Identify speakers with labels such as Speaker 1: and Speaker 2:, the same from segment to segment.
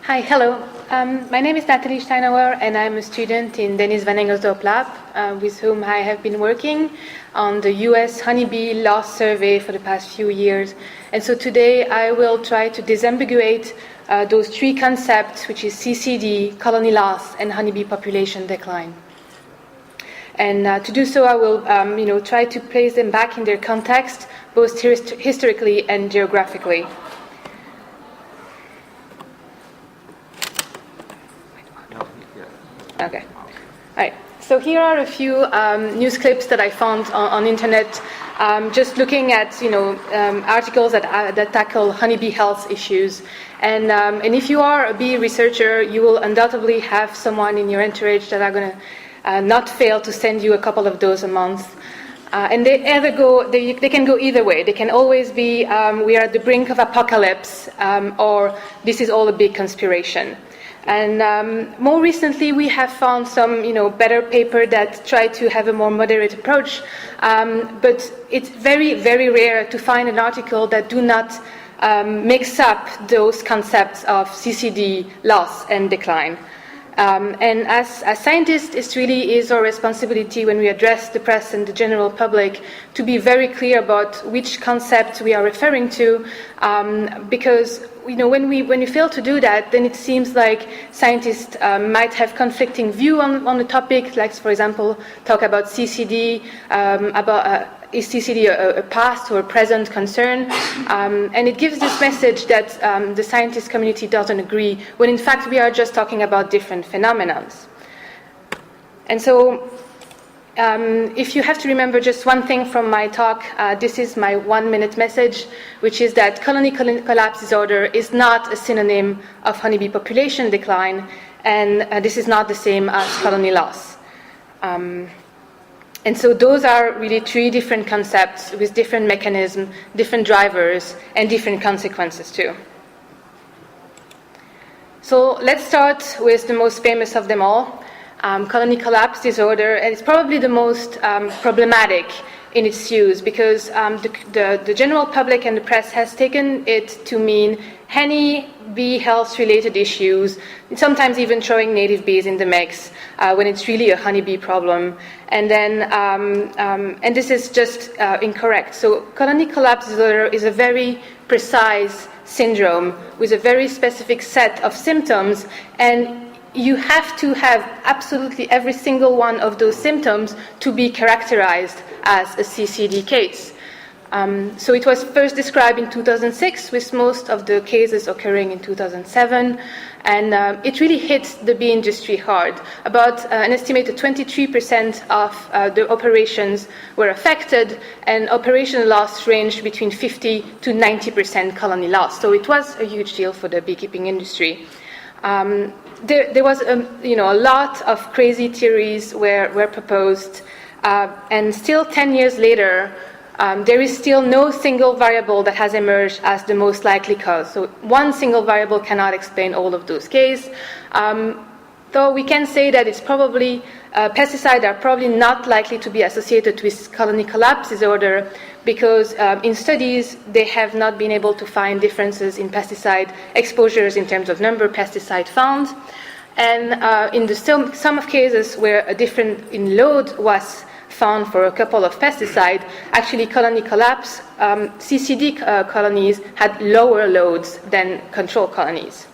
Speaker 1: Hi, hello. My name is Nathalie Steinhauer, and I'm a student in Dennis Van Engel's lab, with whom I have been working on the US honeybee loss survey for the past few years. And so today I will try to disambiguate those three concepts, which is CCD, colony loss, and honeybee population decline. And to do so, I will try to place them back in their context, both historically and geographically. Okay. All right. So here are a few news clips that I found on internet, just looking at articles that tackle honeybee health issues. And if you are a bee researcher, you will undoubtedly have someone in your entourage that are going to not fail to send you a couple of those a month. And they can go either way. They can always be we are at the brink of apocalypse, or this is all a big conspiration. And more recently, we have found some, better paper that try to have a more moderate approach. But it's very, very rare to find an article that do not mix up those concepts of CCD, loss, and decline. And as scientists, it really is our responsibility when we address the press and the general public to be very clear about which concept we are referring to, because when we fail to do that, then it seems like scientists might have conflicting view on the topic, like, for example, talk about CCD, is CCD a past or a present concern? And it gives this message that the scientist community doesn't agree, when in fact we are just talking about different phenomena. And so if you have to remember just one thing from my talk, this is my 1-minute message, which is that colony collapse disorder is not a synonym of honeybee population decline, and this is not the same as colony loss. And so those are really three different concepts with different mechanisms, different drivers, and different consequences too. So let's start with the most famous of them all, colony collapse disorder. And it's probably the most problematic in its use, because the general public and the press has taken it to mean any bee health-related issues, sometimes even throwing native bees in the mix when it's really a honeybee problem. And then, and this is just incorrect. So colony collapse disorder is a very precise syndrome with a very specific set of symptoms, and you have to have absolutely every single one of those symptoms to be characterized as a CCD case. So it was first described in 2006, with most of the cases occurring in 2007, and it really hit the bee industry hard. About an estimated 23% of the operations were affected, and operational loss ranged between 50 to 90% colony loss. So it was a huge deal for the beekeeping industry. There was a lot of crazy theories were proposed, and still 10 years later, there is still no single variable that has emerged as the most likely cause. So one single variable cannot explain all of those cases. Though we can say that it's probably pesticides are probably not likely to be associated with colony collapse disorder, because in studies they have not been able to find differences in pesticide exposures in terms of number of pesticides found. And in the some of cases where a difference in load was found for a couple of pesticides, actually colony collapse, CCD colonies had lower loads than control colonies.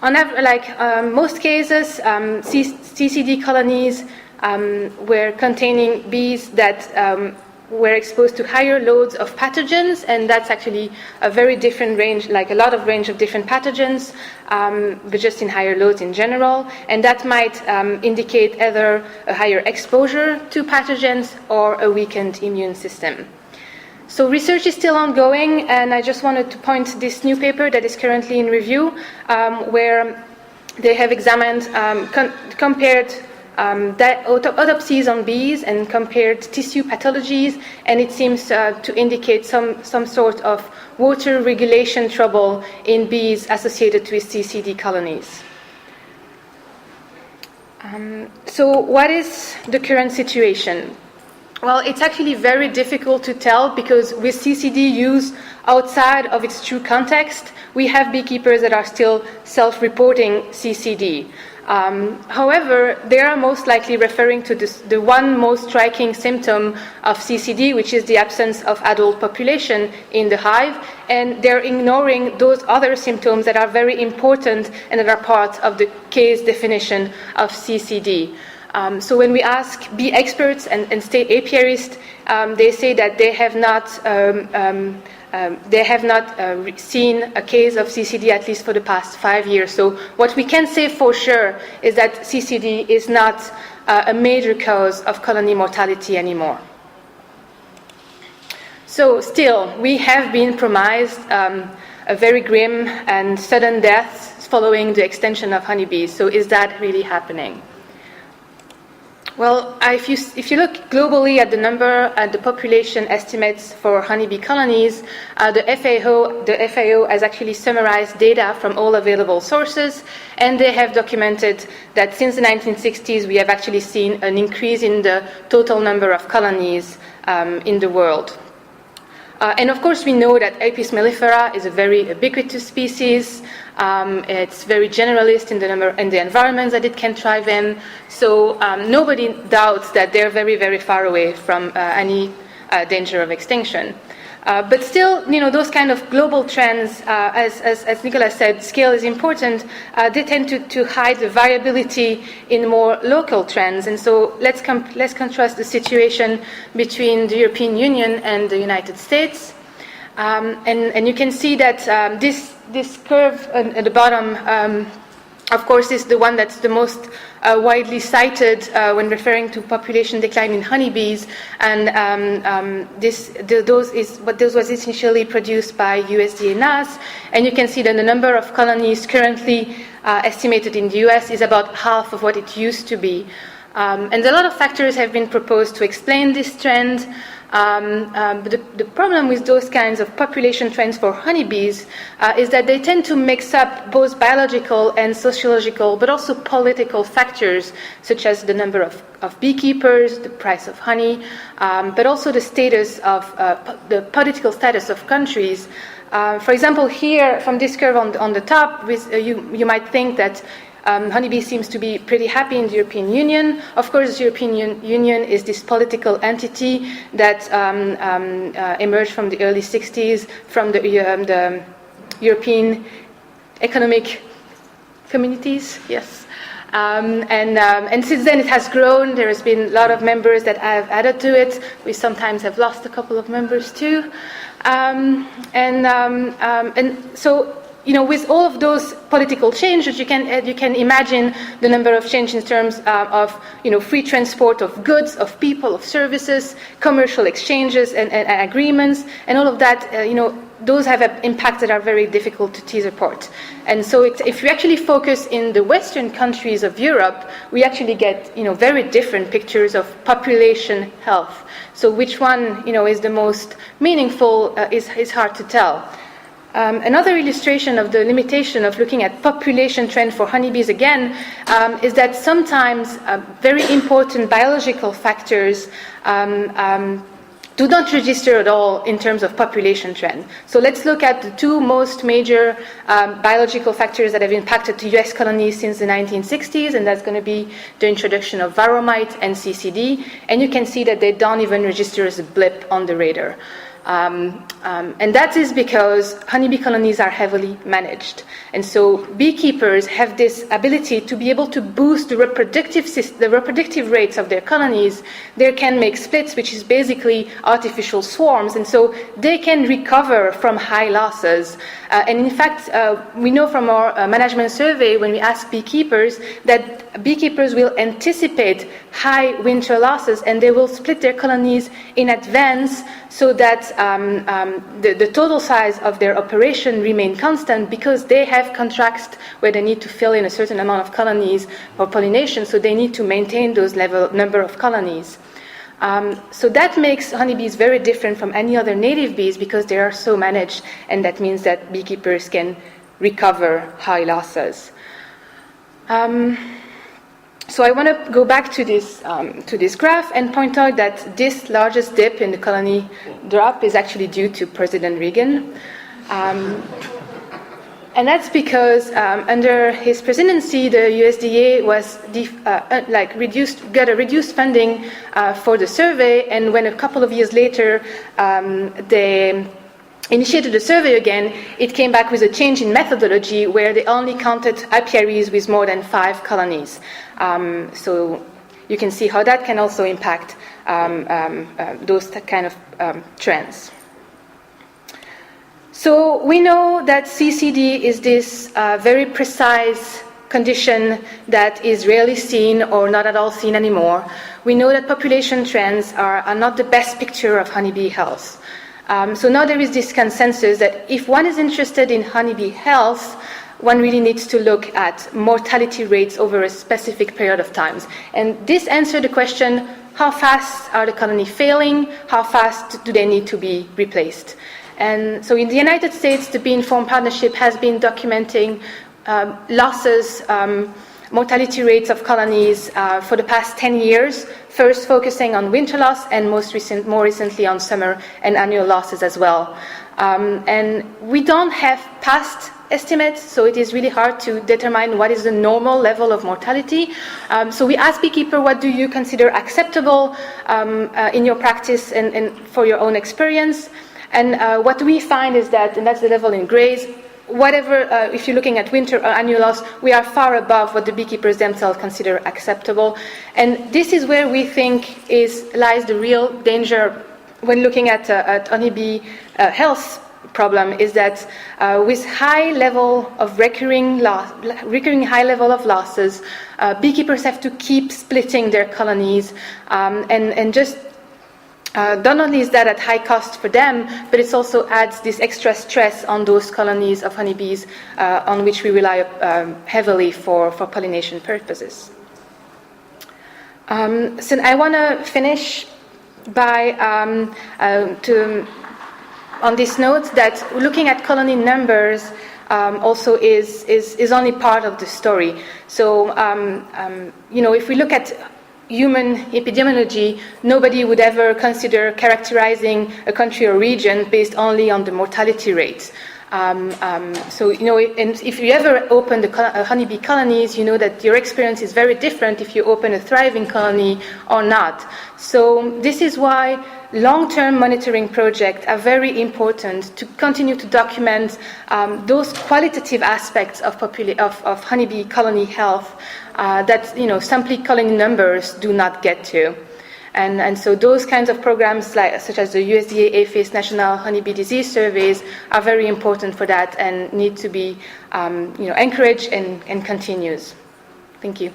Speaker 1: Most cases, CCD colonies were containing bees that were exposed to higher loads of pathogens, and that's actually a very different range, like a lot of range of different pathogens, but just in higher loads in general, and that might indicate either a higher exposure to pathogens or a weakened immune system. So research is still ongoing, and I just wanted to point this new paper that is currently in review, where they have examined, compared autopsies on bees and compared tissue pathologies, and it seems to indicate some sort of water regulation trouble in bees associated with CCD colonies. So what is the current situation? Well, it's actually very difficult to tell because with CCD use outside of its true context, we have beekeepers that are still self-reporting CCD. However, they are most likely referring to the one most striking symptom of CCD, which is the absence of adult population in the hive, and they're ignoring those other symptoms that are very important and that are part of the case definition of CCD. So when we ask bee experts and state apiarists, they say that they have not seen a case of CCD at least for the past 5 years. So what we can say for sure is that CCD is not a major cause of colony mortality anymore. So still, we have been promised a very grim and sudden death following the extension of honeybees. So is that really happening? Well, if you look globally at the number and the population estimates for honeybee colonies, the FAO has actually summarized data from all available sources, and they have documented that since the 1960s we have actually seen an increase in the total number of colonies in the world. And of course, we know that Apis mellifera is a very ubiquitous species. It's very generalist in the number and the environments that it can thrive in. So nobody doubts that they're very, very far away from any danger of extinction. But still, those kind of global trends, as Nicolas said, scale is important. They tend to hide the variability in more local trends. And so let's contrast the situation between the European Union and the United States. And you can see that this curve at the bottom, of course, is the one that's the most widely cited when referring to population decline in honeybees, and those was essentially produced by USDA NAS, and you can see that the number of colonies currently estimated in the US is about half of what it used to be. And a lot of factors have been proposed to explain this trend. But the problem with those kinds of population trends for honeybees is that they tend to mix up both biological and sociological, but also political factors, such as the number of beekeepers, the price of honey, but also the status of the political status of countries. For example, here from this curve on the top, you might think that honeybee seems to be pretty happy in the European Union. Of course, the European Union is this political entity that emerged from the early 60s from the European Economic Communities, yes. And since then it has grown. There has been a lot of members that have added to it. We sometimes have lost a couple of members too. And so, with all of those political changes, you can imagine the number of changes in terms of free transport of goods, of people, of services, commercial exchanges and agreements, and all of that. Those have impacts that are very difficult to tease apart. And so, if you actually focus in the Western countries of Europe, we actually get very different pictures of population health. So, which one is the most meaningful is hard to tell. Another illustration of the limitation of looking at population trend for honeybees again is that sometimes very important biological factors do not register at all in terms of population trend. So let's look at the two most major biological factors that have impacted the US colonies since the 1960s, and that's going to be the introduction of varroa mite and CCD, and you can see that they don't even register as a blip on the radar. And that is because honeybee colonies are heavily managed. And so beekeepers have this ability to be able to boost the reproductive rates of their colonies. They can make splits, which is basically artificial swarms. And so they can recover from high losses. And in fact, we know from our management survey when we ask beekeepers that beekeepers will anticipate high winter losses and they will split their colonies in advance so that the total size of their operation remain constant because they have contracts where they need to fill in a certain amount of colonies for pollination, so they need to maintain those number of colonies. So that makes honeybees very different from any other native bees because they are so managed, and that means that beekeepers can recover high losses. So I want to go back to this graph and point out that this largest dip in the colony drop is actually due to President Reagan. And that's because under his presidency, the USDA was got a reduced funding for the survey, and when a couple of years later they initiated the survey again, it came back with a change in methodology where they only counted apiaries with more than 5 colonies. So you can see how that can also impact those kind of trends. So we know that CCD is this very precise condition that is rarely seen or not at all seen anymore. We know that population trends are not the best picture of honeybee health. So now there is this consensus that if one is interested in honeybee health, one really needs to look at mortality rates over a specific period of time. And this answers the question, how fast are the colony failing? How fast do they need to be replaced? And so in the United States, the Bee-Informed Partnership has been documenting losses, mortality rates of colonies for the past 10 years, first focusing on winter loss and more recently on summer and annual losses as well. And we don't have past estimates, so it is really hard to determine what is the normal level of mortality. So we ask beekeepers, what do you consider acceptable in your practice and for your own experience? And what we find is that, and that's the level in grays, whatever, if you're looking at winter or annual loss, we are far above what the beekeepers themselves consider acceptable. And this is where we think lies the real danger when looking at honeybee health problem, is that with high level of recurring high level of losses, beekeepers have to keep splitting their colonies and just not only is that at high cost for them, but it also adds this extra stress on those colonies of honeybees on which we rely heavily for pollination purposes. So I want to finish by on this note that looking at colony numbers also is only part of the story. So if we look at human epidemiology, nobody would ever consider characterizing a country or region based only on the mortality rates. So, and if you ever open the honeybee colonies, you know that your experience is very different if you open a thriving colony or not. So this is why long-term monitoring projects are very important to continue to document those qualitative aspects of honeybee colony health that simply colony numbers do not get to. And so those kinds of programs, such as the USDA APHIS National Honeybee Disease Surveys, are very important for that and need to be encouraged and continues. Thank you.